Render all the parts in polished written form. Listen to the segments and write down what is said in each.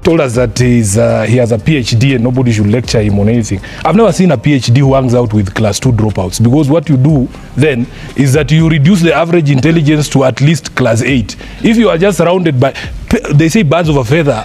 told us that he has a PhD and nobody should lecture him on anything. I've never seen a PhD who hangs out with class 2 dropouts, because what you do then is that you reduce the average intelligence to at least class 8. If you are just surrounded by, they say birds of a feather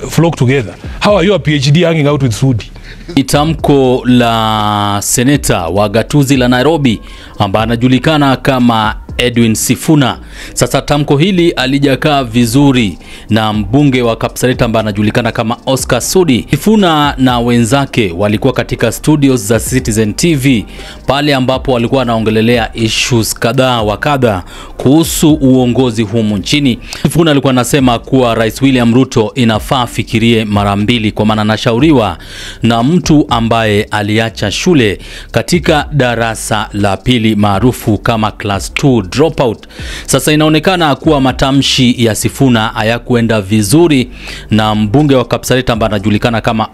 flock together. How are you a PhD hanging out with Sudi? Itamko la seneta wa gatuzi la Nairobi ambaye anajulikana kama Edwin Sifuna. Sasa tamko hili alijakaa vizuri na mbunge wa Kapseret ambaye anajulikana kama Sudi. Sifuna na wenzake walikuwa katika studios za Citizen TV pale ambapo walikuwa wanaongelelea issues kadhaa wa kadha kuhusu uongozi humu nchini. Sifuna alikuwa anasema kuwa Rais William Ruto inafaa fikirie mara mbili, kwa maana anashauriwa na mtu ambaye aliacha shule katika darasa la pili maarufu kama class 2 dropout. Sasa inaonekana kuwa matamshi ya Sifuna hayakuenda vizuri na mbunge wa Kapseret ambaye anajulikana kama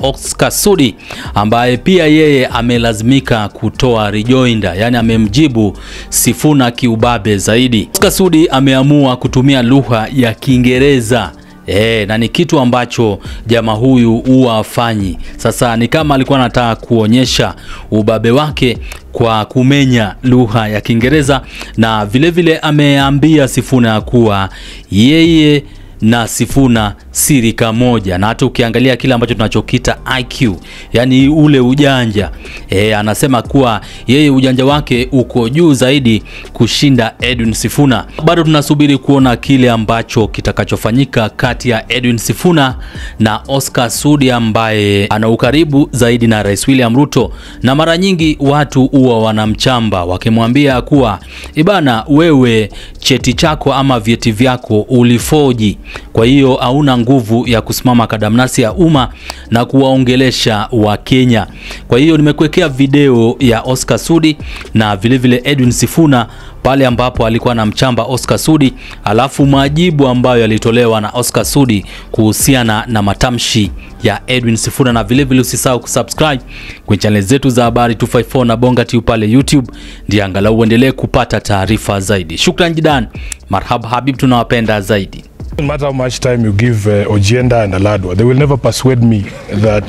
Sudi, ambaye pia yeye amelazimika kutoa rejoinder, yani amemjibu Sifuna kiubabe zaidi. Sudi ameamua kutumia lugha ya Kiingereza. Na ni kitu ambacho jamaa huyu huwa afanyi. Sasa ni kama alikuwa anataka kuonyesha ubabe wake kwa kumenya lugha ya Kiingereza, na vile vile ameambia Sifuna kuwa yeye na Sifuna sirika moja, na hata ukiangalia kile ambacho tunachokita IQ, yani ule ujanja, anasema kuwa yeye ujanja wake uko juu zaidi kushinda Edwin Sifuna. Bado tunasubiri kuona kile ambacho kitakachofanyika kati ya Edwin Sifuna na Sudi ambaye ana ukaribu zaidi na Rais William Ruto, na mara nyingi watu huwa wanamchamba wakimwambia kuwa ibana, wewe cheti chako ama vyeti vyako ulifoji, kwa hiyo hauna nguvu ya kusimama kadamnasi ya umma na kuwaongelesha wa Kenya. Kwa hiyo nimekuwekea video ya Sudi na vile vile Edwin Sifuna pale ambapo alikuwa na mchamba Sudi, alafu majibu ambayo yalitolewa na Sudi kuhusiana na matamshi ya Edwin Sifuna. Na vile vile usisahau kusubscribe kwenye channel zetu za Habari 254 na Bonga TV pale YouTube, ndio angalau uendelee kupata taarifa zaidi. Shukran jidan, marhaba habib, tunawapenda zaidi. No matter how much time you give Ojenda and Aladwa, they will never persuade me that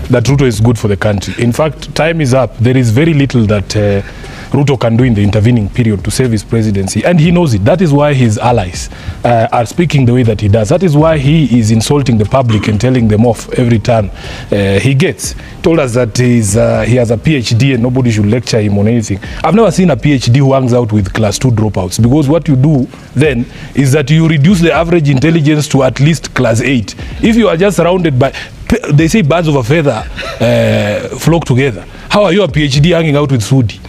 that Ruto is good for the country. In fact, time is up. There is very little that Ruto can do in the intervening period to save his presidency, and he knows it. That is why his allies are speaking the way that he does. That is why he is insulting the public and telling them off every turn he gets. Told us that he has a PhD and nobody should lecture him on anything. I've never seen a PhD who hangs out with class 2 dropouts, because what you do then is that you reduce the average intelligence to at least class 8. If you are just surrounded by, they say birds of a feather flock together. How are you a PhD hanging out with Sudi?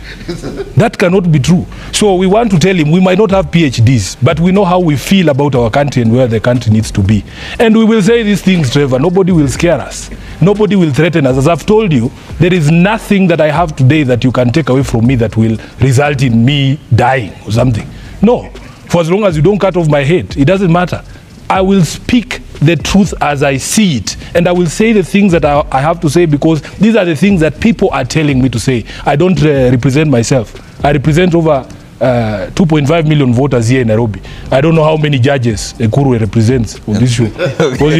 That cannot be true. So we want to tell him we might not have PhDs, but we know how we feel about our country and where the country needs to be. And we will say these things, Trevor. Nobody will scare us. Nobody will threaten us. As I've told you, there is nothing that I have today that you can take away from me that will result in me dying or something. No. For as long as you don't cut off my head, it doesn't matter. I will speak the truth as I see it, and I will say the things that I have to say, because these are the things that people are telling me to say. I don't represent myself. I represent over 2.5 million voters here in Nairobi. I don't know how many judges Ekuru represents on this show, because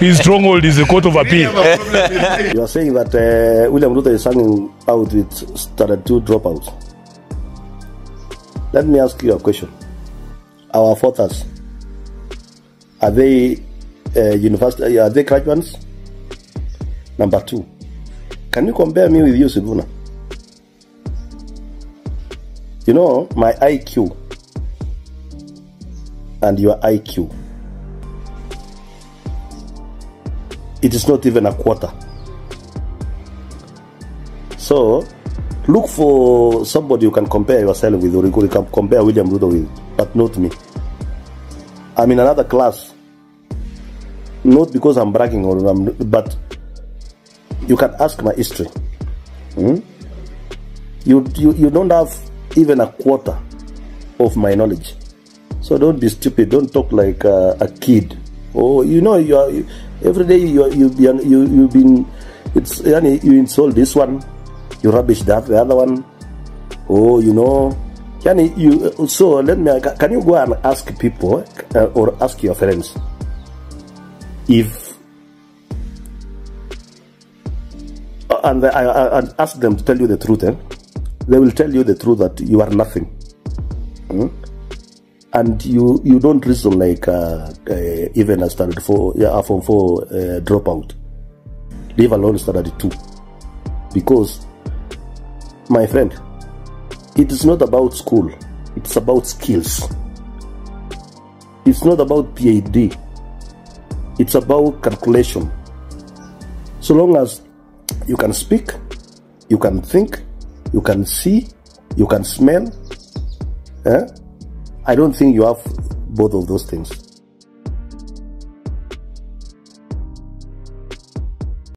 his stronghold is the Court of Appeal. You are saying that William Ruto is hanging out with standard 2 dropouts. Let me ask you a question. Our voters, are they university? Are they graduates? Number 2, can you compare me with you, Sifuna? You know, my IQ and your IQ, it is not even a quarter. So look for somebody you can compare yourself with, or you can compare William Ruto with, but not me. I'm in another class. Not because I'm bragging, but you can ask my history. You don't have even a quarter of my knowledge. So don't be stupid. Don't talk like a kid. Oh, you know, every day you've been. It's you insult this one, you rubbish the other one. Oh, you know. So let me. Can you go and ask people or ask your friends? if and I ask them to tell you the truth, they will tell you the truth that you are nothing. And you don't reason like even a standard 4, Form 4 dropout, leave alone standard 2. Because, my friend, it is not about school, it's about skills. It's not about PhD, it's about calculation. So long as you can speak, you can think, you can see, you can smell, I don't think you have both of those things.